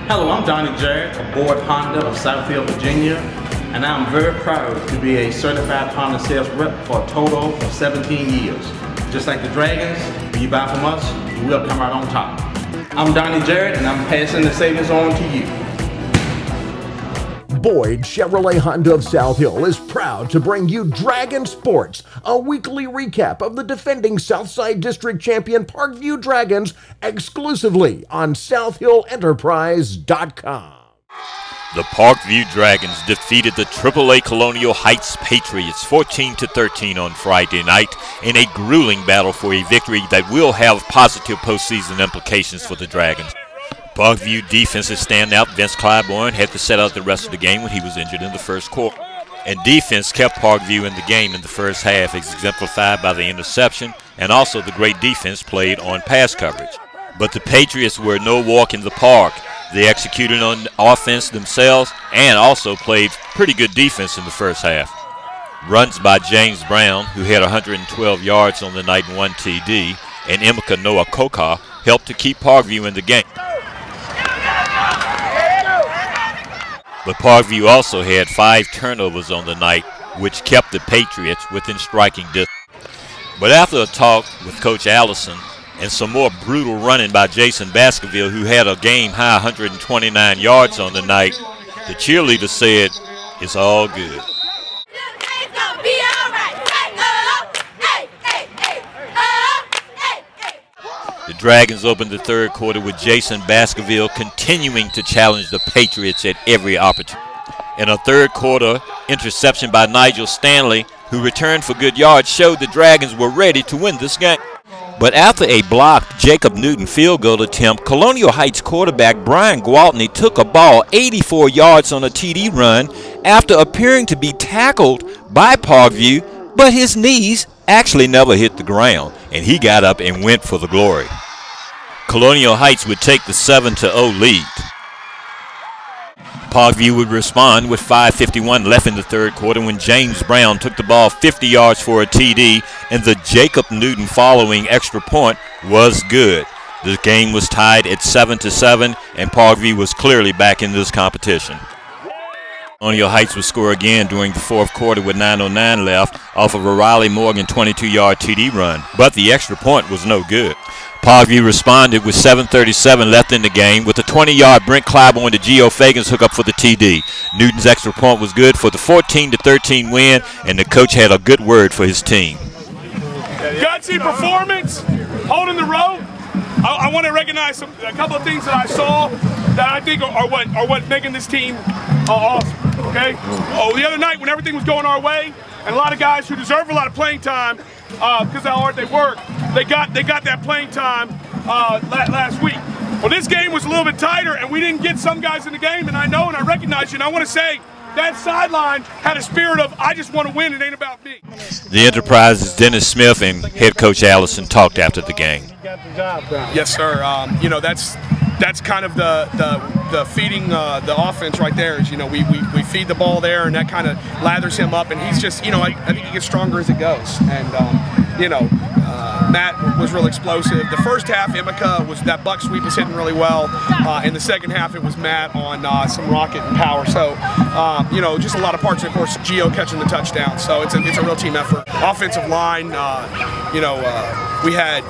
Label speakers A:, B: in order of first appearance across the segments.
A: Hello, I'm Donnie Jarrett, aboard Honda of Southfield, Virginia, and I'm very proud to be a certified Honda sales rep for a total of 17 years. Just like the Dragons, when you buy from us, you will come out on top. I'm Donnie Jarrett, and I'm passing the savings on to you.
B: Boyd Chevrolet Honda of South Hill is proud to bring you Dragon Sports, a weekly recap of the defending Southside District Champion Parkview Dragons exclusively on SouthhillEnterprise.com.
C: The Parkview Dragons defeated the AAA Colonial Heights Patriots 14-13 on Friday night in a grueling battle for a victory that will have positive postseason implications for the Dragons. Parkview defensive standout Vince Clybourne had to set out the rest of the game when he was injured in the first quarter. And defense kept Parkview in the game in the first half, exemplified by the interception and also the great defense played on pass coverage. But the Patriots were no walk in the park. They executed on offense themselves and also played pretty good defense in the first half. Runs by James Brown, who had 112 yards on the night and 1 TD, and Emeka Noah Koka helped to keep Parkview in the game. But Parkview also had 5 turnovers on the night, which kept the Patriots within striking distance. But after a talk with Coach Allison and some more brutal running by Jason Baskerville, who had a game-high 129 yards on the night, the cheerleader said, "It's all good." The Dragons opened the third quarter with Jason Baskerville continuing to challenge the Patriots at every opportunity. In a third quarter interception by Nigel Stanley, who returned for good yards, showed the Dragons were ready to win this game. But after a blocked Jacob Newton field goal attempt, Colonial Heights quarterback Brian Gwaltney took a ball 84 yards on a TD run after appearing to be tackled by Parkview, but his knees actually never hit the ground, and he got up and went for the glory. Colonial Heights would take the 7-0 lead. Parkview would respond with 5:51 left in the third quarter when James Brown took the ball 50 yards for a TD, and the Jacob Newton following extra point was good. The game was tied at 7-7, and Parkview was clearly back in this competition. Colonial Heights would score again during the fourth quarter with 9:09 left off of a Riley Morgan 22-yard TD run, but the extra point was no good. Parkview responded with 7:37 left in the game with a 20-yard Brent Clybourne to Gio Fagan's hookup for the TD. Newton's extra point was good for the 14-13 win, and the coach had a good word for his team.
D: Gutsy performance, holding the rope. I want to recognize a couple of things that I saw that I think are what making this team awesome. Okay. Oh, the other night when everything was going our way, and a lot of guys who deserve a lot of playing time because of how hard they work, they got that playing time last week. Well, this game was a little bit tighter, and we didn't get some guys in the game, and I know and I recognize you, and I want to say that sideline had a spirit of, I just want to win, it ain't about me.
C: The Enterprise's Dennis Smith and head coach Allison talked after the game.
D: Yes, sir. You know, that's kind of the feeding the offense right there. Is, you know, we feed the ball there, and that kind of lathers him up, and he's just, you know, I think he gets stronger as it goes. And you know, Matt was real explosive. The first half, Emeka was, that buck sweep was hitting really well. In the second half, it was Matt on some rocket and power. So you know, just a lot of parts. Of course, Gio catching the touchdown. So it's a real team effort. Offensive line, you know, we had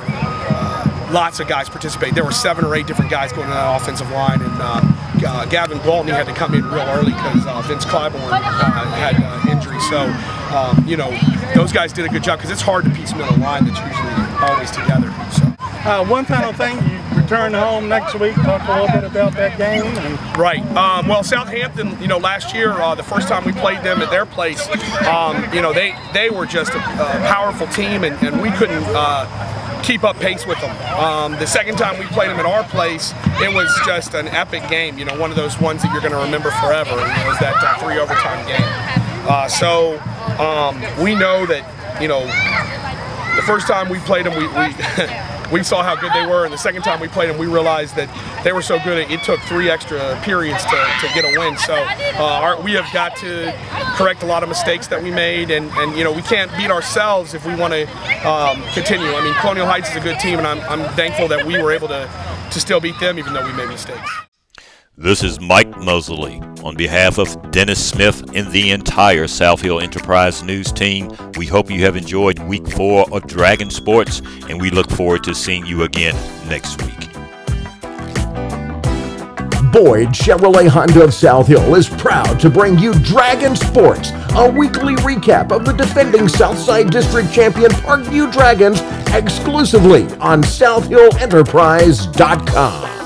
D: lots of guys participate. There were 7 or 8 different guys going to that offensive line, and Gavin Gwaltney had to come in real early because Vince Clybourne had injury. So, you know, those guys did a good job because it's hard to piecemeal a line that's usually always together. So.
E: One final thing, you return home next week, talk a little bit about that game.
D: Right. Well, Southampton, you know, last year, the first time we played them at their place, you know, they were just a powerful team, and we couldn't keep up pace with them. The second time we played them at our place, it was just an epic game. You know, one of those ones that you're going to remember forever. It was that 3 overtime game. So we know that, you know, the first time we played them, we saw how good they were, and the second time we played them, we realized that they were so good it took 3 extra periods to get a win. So we have got to correct a lot of mistakes that we made, and you know, we can't beat ourselves if we want to continue. I mean, Colonial Heights is a good team, and I'm thankful that we were able to still beat them even though we made mistakes.
C: This is Mike Mosley. On behalf of Dennis Smith and the entire South Hill Enterprise News team, we hope you have enjoyed Week 4 of Dragon Sports, and we look forward to seeing you again next week.
B: Boyd Chevrolet Honda of South Hill is proud to bring you Dragon Sports, a weekly recap of the defending Southside District Champion Parkview Dragons, exclusively on SouthHillEnterprise.com.